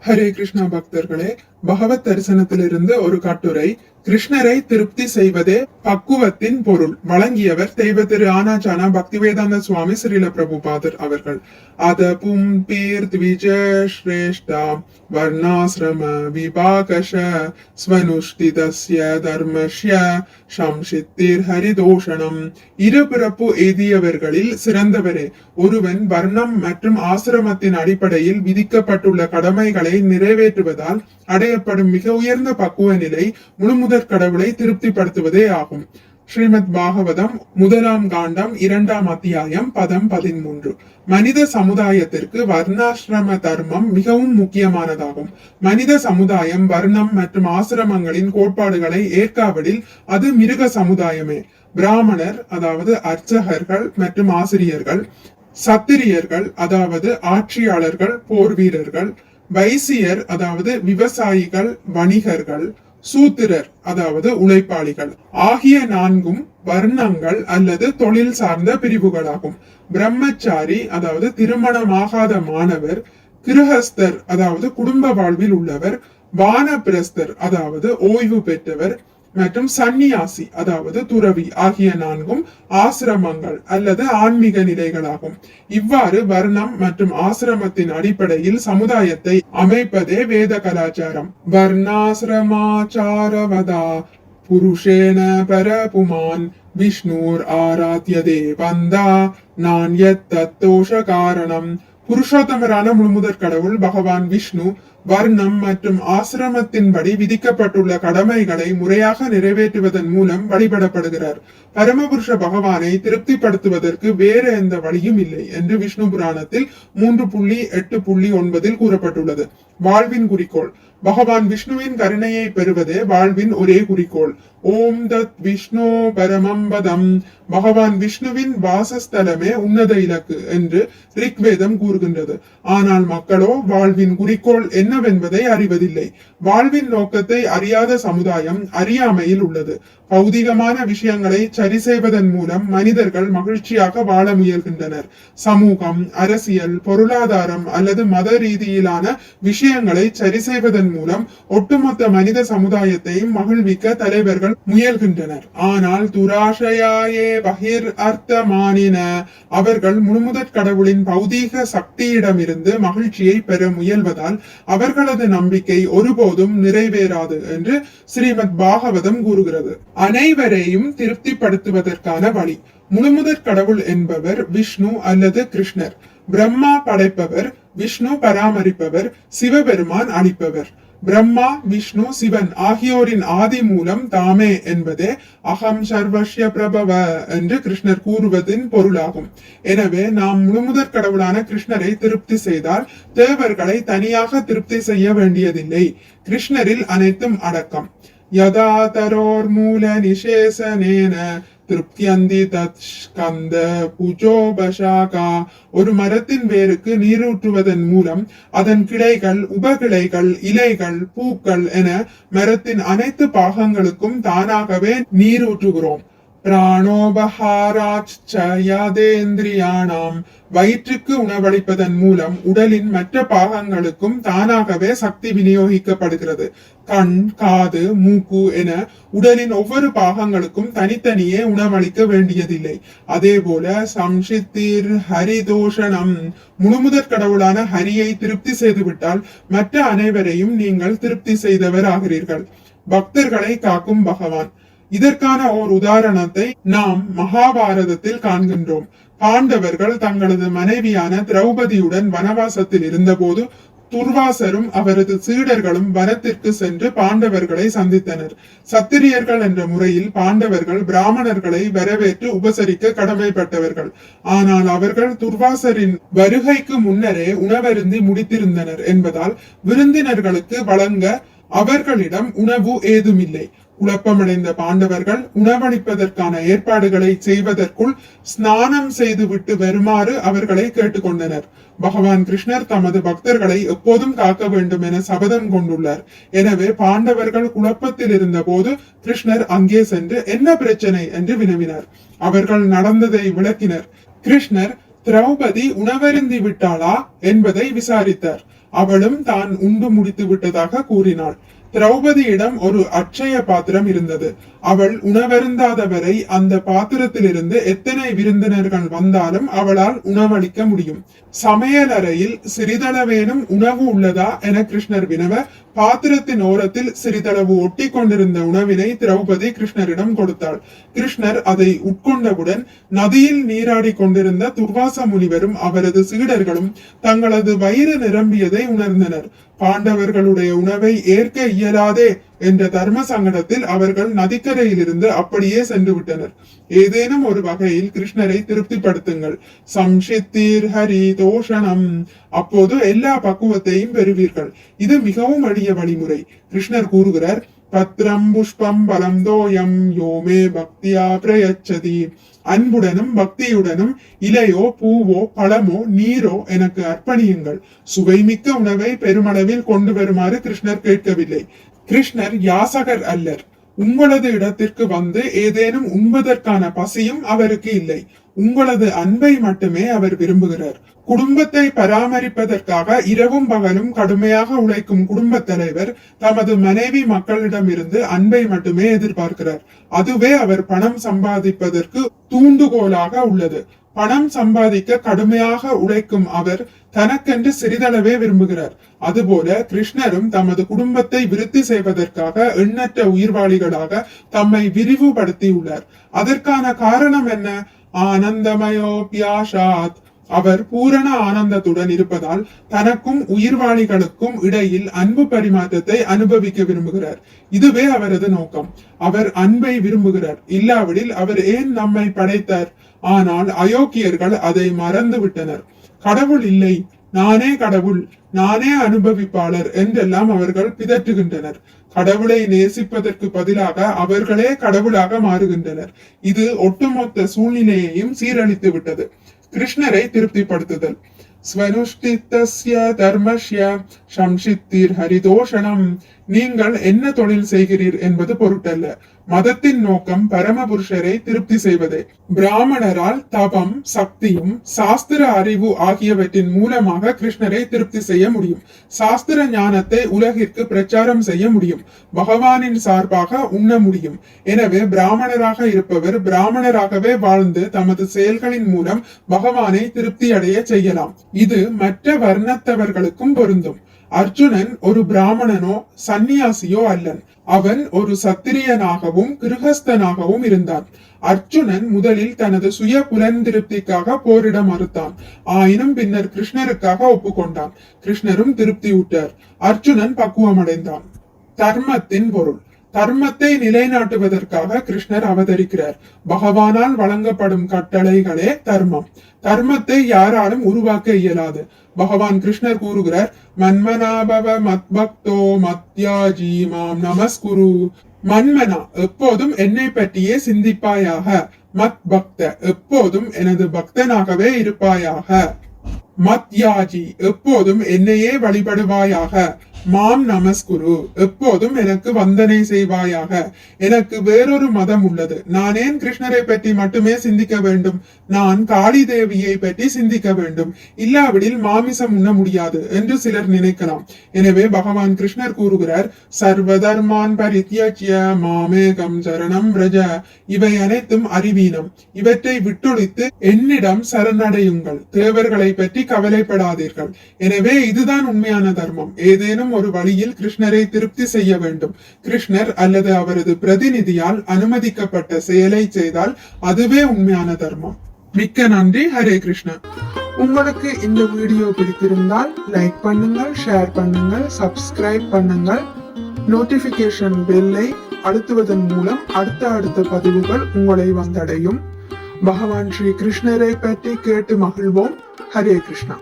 ஹரே கிருஷ்ணா பக்தர்களே, பகவத் தரிசனத்திலிருந்து ஒரு கட்டுரை. கிருஷ்ணரை திருப்தி செய்வதே பக்குவத்தின் பொருள். வழங்கியவர் தெய்வ திரு ஆனாச்சானா பக்திவேதாந்த சுவாமி ஸ்ரீல பிரபுபாதர் அவர்கள். அத பும்பீர் த்விஜ ஸ்ரேஷ்டா வர்ணாசிரம விபாகஷ ஸ்வனுஷ்டிதஸ்ய தர்மஸ்ய சம்சித்திர் ஹரிதோஷணம். இருபிறப்பு எய்தியவர்களில் சிறந்தவரே. ஒருவன் வர்ணம் மற்றும் ஆசிரமத்தின் அடிப்படையில் விதிக்கப்பட்டுள்ள கடமைகளை நிறைவேற்றுவதால் அடையப்படும் மிக உயர்ந்த பக்குவ நிலை முழுமுதற் கடவுளை திருப்திப்படுத்துவதே ஆகும். ஸ்ரீமத் பாகவதம் 1ஆம் காண்டம் 2ஆம் அத்தியாயம் பதம் 13. மனித சமுதாயத்திற்கு வர்ணாசிரம தர்மம் மிகவும் முக்கியமானதாகும். மனித சமுதாயம் வர்ணம் மற்றும் ஆசிரமங்களின் கோட்பாடுகளை ஏற்காவிடில் அது மிருக சமுதாயமே. பிராமணர் அதாவது அர்ச்சகர்கள் மற்றும் ஆசிரியர்கள், சத்திரியர்கள் அதாவது ஆட்சியாளர்கள் போர் வீரர்கள், வைசியர் அதாவது விவசாயிகள் வணிகர்கள், சூத்திரர் அதாவது உழைப்பாளிகள் ஆகிய 4 வர்ணங்கள் அல்லது தொழில் சார்ந்த பிரிவுகளாகும். பிரம்மச்சாரி அதாவது திருமணமாகாத மாணவர், கிருஹஸ்தர் அதாவது குடும்ப வாழ்வில் உள்ளவர், வானப்பிரஸ்தர் அதாவது ஓய்வு பெற்றவர் மற்றும் சந்நியாசி அதாவது துறவி ஆகிய 4 ஆசிரமங்கள் அல்லது ஆன்மீக நிலைகளாகும். இவ்வாறு வர்ணம் மற்றும் ஆசிரமத்தின் அடிப்படையில் சமுதாயத்தை அமைப்பதே வேத கலாச்சாரம். வர்ணாசிரமாச்சாரவதா புருஷேன பரபுமான் விஷ்ணுர் ஆராத்யதே வந்தா நான்யத் தத்தோஷ காரணம். புருஷோத்தமரான முழுமுதற் கடவுள் பகவான் விஷ்ணு வர்ணம் மற்றும் ஆசிரமத்தின்படி விதிக்கப்பட்டுள்ள கடமைகளை முறையாக நிறைவேற்றுவதன் மூலம் வழிபடப்படுகிறார். பரமபுருஷ பகவானை திருப்திப்படுத்துவதற்கு வேறு எந்த வழியும் இல்லை என்று விஷ்ணு புராணத்தில் 3.8.9 கூறப்பட்டுள்ளது. வாழ்வின் குறிக்கோள். பகவான் விஷ்ணுவின் கருணையை பெறுவதே வாழ்வின் ஒரே குறிக்கோள். ஓம் தத் விஷ்ணு பரமம் பதம். பகவான் விஷ்ணுவின் வாசஸ்தலமே உன்னத இலக்கு என்று ரிக்வேதம் கூறுகின்றது. ஆனால் மக்களோ வாழ்வின் குறிக்கோள் என்னவென்பதை அறிவதில்லை. வாழ்வின் நோக்கத்தை அறியாத சமுதாயம் அறியாமையில் உள்ளது. பௌதிகமான விஷயங்களை சரி செய்வதன் மூலம் மனிதர்கள் மகிழ்ச்சியாக வாழ முயல்கின்றனர். சமூகம், அரசியல், பொருளாதாரம் அல்லது மத ரீதியிலான விஷயங்களை சரி செய்வதன் மூலம் ஒட்டுமொத்த மனித சமுதாயத்தையும் மகிழ்விக்க தலைவர்கள் முயல்கின்றனர். ஆனால் துராஷயாயே பகிர் அர்த்தமானின. அவர்கள் முழுமுதற் கடவுளின் பௌதீக சக்தியிடமிருந்து மகிழ்ச்சியை பெற முயல்வதால் அவர்களது நம்பிக்கை ஒருபோதும் நிறைவேறாது என்று ஸ்ரீமத் பாகவதம் கூறுகிறது. அனைவரையும் திருப்திப்படுத்துவதற்கான வழி. முழுமுதற் கடவுள் என்பவர் விஷ்ணு அல்லது கிருஷ்ணர். பிரம்மா படைப்பவர், விஷ்ணு பராமரிப்பவர், சிவபெருமான் அளிப்பவர். பிரம்மா, விஷ்ணு, சிவன் ஆகியோரின் ஆதி மூலம் தாமே என்பதே அகம் சர்வஸ்ய பிரபவ என்று கிருஷ்ணர் கூறுவதின் பொருளாகும். எனவே நாம் முழுமுதற் கடவுளான கிருஷ்ணரை திருப்தி செய்தால் தேவர்களை தனியாக திருப்தி செய்ய வேண்டியதில்லை. கிருஷ்ணரில் அனைத்தும் அடக்கம். யதா தரோர் மூல நிசேசனேன திருப்தியந்தி தத் ஸ்கந்த புஜோபசாகா. ஒரு மரத்தின் வேருக்கு நீரூற்றுவதன் மூலம் அதன் கிளைகள், உபகிளைகள், இலைகள், பூக்கள் என மரத்தின் அனைத்து பாகங்களுக்கும் தானாகவே நீரூற்றுகிறோம். பிராணோபஹாராச்சயதேந்திரியாணாம். வயிற்றுக்கு உணவளிப்பதன் மூலம் உடலின் மற்ற பாகங்களுக்கும் தானாகவே சக்தி விநியோகிக்கப்படுகிறது. கண், காது, மூக்கு என உடலின் ஒவ்வொரு பாகங்களுக்கும் தனித்தனியே உணவளிக்க வேண்டியதில்லை. அதே போல சம்சித்திர் ஹரிதோஷணம். முழுமுதற் கடவுளான ஹரியை திருப்தி செய்துவிட்டால் மற்ற அனைவரையும் நீங்கள் திருப்தி செய்தவர் ஆகிறீர்கள். பக்தர்களை காக்கும் பகவான். இதற்கான ஓர் உதாரணத்தை நாம் மகாபாரதத்தில் காண்கின்றோம். பாண்டவர்கள் தங்களது மனைவியான திரௌபதியுடன் வனவாசத்தில் இருந்தபோது துர்வாசரும் அவரது சீடர்களும் வனத்திற்கு சென்று பாண்டவர்களை சந்தித்தனர். சத்திரியர்கள் என்ற முறையில் பாண்டவர்கள் பிராமணர்களை வரவேற்று உபசரிக்க கடமைப்பட்டவர்கள். ஆனால் அவர்கள் துர்வாசரின் வருகைக்கு முன்னரே உணவருந்தி முடித்திருந்தனர் என்பதால் விருந்தினர்களுக்கு வழங்க அவர்களிடம் உணவு ஏதுமில்லை. குழப்பமடைந்த பாண்டவர்கள் உணவளிப்பதற்கான ஏற்பாடுகளை செய்வதற்குள் ஸ்நானம் செய்துவிட்டு வருமாறு அவர்களை கேட்டுக்கொண்டனர். பகவான் கிருஷ்ணர் தமது பக்தர்களை எப்போதும் காக்க வேண்டும் என சபதம் கொண்டுள்ளார். எனவே பாண்டவர்கள் குழப்பத்தில் இருந்த போது கிருஷ்ணர் அங்கே சென்று என்ன பிரச்சனை என்று வினவினார். அவர்கள் நடந்ததை விளக்கினர். கிருஷ்ணர் திரௌபதி உணவருந்தி விட்டாளா என்பதை விசாரித்தார். அவளும் தான் உண்டு முடித்து விட்டதாக கூறினாள். திரௌபதியிடம் ஒரு அட்சய பாத்திரம் இருந்தது. அவள் உணவருந்தாத வரை அந்த பாத்திரத்திலிருந்து எத்தனை விருந்தினர்கள் வந்தாலும் அவளால் உணவளிக்க முடியும். சமையலறையில் சிறிதளவேனும் உணவு உள்ளதா என கிருஷ்ணர் வினவ, பாத்திரத்தின் ஓரத்தில் சிறிதளவு ஒட்டி கொண்டிருந்த உணவினை திரௌபதி கிருஷ்ணரிடம் கொடுத்தாள். கிருஷ்ணர் அதை உட்கொண்டவுடன் நதியில் நீராடி கொண்டிருந்த துர்வாச முனிவரும் அவரது சீடர்களும் தங்களது வயிறு நிரம்பியதை உணர்ந்தனர். பாண்டவர்களுடைய உணவை ஏற்க இயலாதே என்ற தர்ம சங்கடத்தில் அவர்கள் நதிக்கரையிலிருந்து அப்படியே சென்று விட்டனர். ஏதேனும் ஒரு வகையில் கிருஷ்ணரை திருப்திப்படுத்துங்கள். சம்ஷித்தீர் ஹரி தோஷணம், அப்போது எல்லா பக்குவத்தையும் பெறுவீர்கள். இது மிகவும் எளிய வழிமுறை. கிருஷ்ணர் கூறுகிறார், பத்ரம் புஷ்பம் பலம் தோயம் யோமே பக்தியா பிரயச்சதி. அன்புடனும் பக்தியுடனும் இலையோ பூவோ பழமோ நீரோ எனக்கு அர்ப்பணியுங்கள். சுவைமிக்க உணவை பெருமளவில் கொண்டு வருமாறு கிருஷ்ணர் கேட்கவில்லை. கிருஷ்ணர் யாசகர் அல்லர். உங்களது இடத்திற்கு வந்து ஏதேனும் உண்பதற்கான பசியும் அவருக்கு இல்லை. உங்களது அன்பை மட்டுமே அவர் விரும்புகிறார். குடும்பத்தை பராமரிப்பதற்காக இரவும் பகலும் கடுமையாக உழைக்கும் குடும்ப தலைவர் தமது மனைவி மக்களிடமிருந்து அன்பை மட்டுமே எதிர்பார்க்கிறார். அதுவே அவர் பணம் சம்பாதிப்பதற்கு தூண்டுகோலாக உள்ளது. பணம் சம்பாதிக்க கடுமையாக உழைக்கும் அவர் தனக்கென்று சிறிதளவே விரும்புகிறார். அதுபோல கிருஷ்ணரும் தமது குடும்பத்தை விருத்தி செய்வதற்காக எண்ணற்ற உயிர்வாளிகளாக தம்மை விரிவுபடுத்தியுள்ளார். அதற்கான காரணம் என்ன? ஆனந்தமயோபியாஷாத். அவர் பூரண ஆனந்தத்துடன் இருப்பதால் தனக்கும் உயிர்வாளிகளுக்கும் இடையில் அன்பு பரிமாற்றத்தை அனுபவிக்க விரும்புகிறார். இதுவே அவரது நோக்கம். அவர் அன்பை விரும்புகிறார். இல்லாவிடில் அவர் ஏன் நம்மை படைத்தார்? ஆனால் அயோக்கியர்கள் அதை மறந்து விட்டனர். கடவுள் இல்லை, நானே கடவுள், நானே அனுபவிப்பாளர் என்றெல்லாம் அவர்கள் பிதற்றுகின்றனர். கடவுளை நேசிப்பதற்கு பதிலாக அவர்களே கடவுளாக மாறுகின்றனர். இது ஒட்டுமொத்த சூழ்நிலையையும் சீரழித்து விட்டது. கிருஷ்ணரை திருப்திப்படுத்துதல். ஸ்வனுஷ்டித்தஸ்ய தர்மஸ்ய சம்ஷித்தீர் ஹரிதோஷணம். நீங்கள் என்ன தொழில் செய்கிறீர் என்பது பொருட்டல்ல. மதத்தின் நோக்கம் பரமபுருஷரை திருப்தி செய்வதே. பிராமணரால் தபம், சக்தியும் சாஸ்திர அறிவு ஆகியவற்றின் மூலமாக கிருஷ்ணரை திருப்தி செய்ய முடியும். சாஸ்திர ஞானத்தை உலகிற்கு பிரச்சாரம் செய்ய முடியும். பகவானின் சார்பாக உண்ண முடியும். எனவே பிராமணராக இருப்பவர் பிராமணராகவே வாழ்ந்து தமது செயல்களின் மூலம் பகவானை திருப்தி அடைய செய்யலாம். இது மற்ற வர்ணத்தவர்களுக்கும் பொருந்தும். அர்ஜுனன் ஒரு பிராமணனோ சந்நியாசியோ அல்லன். அவன் ஒரு சத்திரியனாகவும் கிருஹஸ்தனாகவும் இருந்தான். அர்ஜுனன் முதலில் தனது சுய புலந்திருப்திக்காக போரிட மறுத்தான். ஆயினும் பின்னர் கிருஷ்ணருக்காக ஒப்புக்கொண்டான். கிருஷ்ணரும் திருப்தி ஊட்டார். அர்ஜுனன் பக்குவமடைந்தான். தர்மத்தின் பொருள். தர்மத்தை நிலைநாட்டுவதற்காக கிருஷ்ணர் அவதரிக்கிறார். பகவானால் வழங்கப்படும் கட்டளைகளே தர்மம். தர்மத்தை யாராலும் உருவாக்க இயலாது. பகவான் கிருஷ்ணர் கூறுகிறார், மன்மனாபவ மத்பக்தோ மத்யாஜி மாம் நமஸ்குரு. மன்மனா, எப்போதும் என்னை பற்றியே சிந்திப்பாயாக. மத் பக்த, எப்போதும் எனது பக்தனாகவே இருப்பாயாக. மத்யாஜி, எப்போதும் என்னையே வழிபடுவாயாக. மாம் நமஸ்குரு, எப்போதும் எனக்கு வந்தனை செய்வாயாக. எனக்கு வேறொரு மதம் உள்ளது. நான் ஏன் கிருஷ்ணரை பற்றி மட்டுமே சிந்திக்க வேண்டும்? நான் காளி தேவியை பற்றி சிந்திக்க வேண்டும். இல்லாவிடில் மாமிசம் உண்ண முடியாது என்று சிலர் நினைக்கலாம். எனவே பகவான் கிருஷ்ணர் கூறுகிறார், சர்வதர்மான் பரித்யஜ்ய மாமேகம் சரணம் ரஜ. இவை அனைத்தும் அறிவீனம். இவற்றை விட்டொழித்து என்னிடம் சரணடையுங்கள். தேவர்களை பற்றி கவலைப்படாதீர்கள். எனவே இதுதான் உண்மையான தர்மம். ஏதேனும் ஒரு வழியில் கிருஷ்ணரை திருப்தி செய்ய வேண்டும். கிருஷ்ணர் அல்லது அவரது பிரதிநிதியால் அனுமதிக்கப்பட்ட செயலை செய்தால் அதுவே உண்மையான தர்மம். மிக்க நன்றி. ஹரே கிருஷ்ணா. உங்களுக்கு இந்த வீடியோ பிடித்திருந்தால் லைக் பண்ணுங்கள், ஷேர் பண்ணுங்கள், சப்ஸ்கிரைப் பண்ணுங்கள். நோட்டிபிகேஷன் பெல்லை அழுத்துவதன் மூலம் அடுத்த பதிவுகள் உங்களை வந்தடையும். பகவான் ஸ்ரீ கிருஷ்ணரை பற்றி கேட்டு மகிழ்வோம். ஹரே கிருஷ்ணா.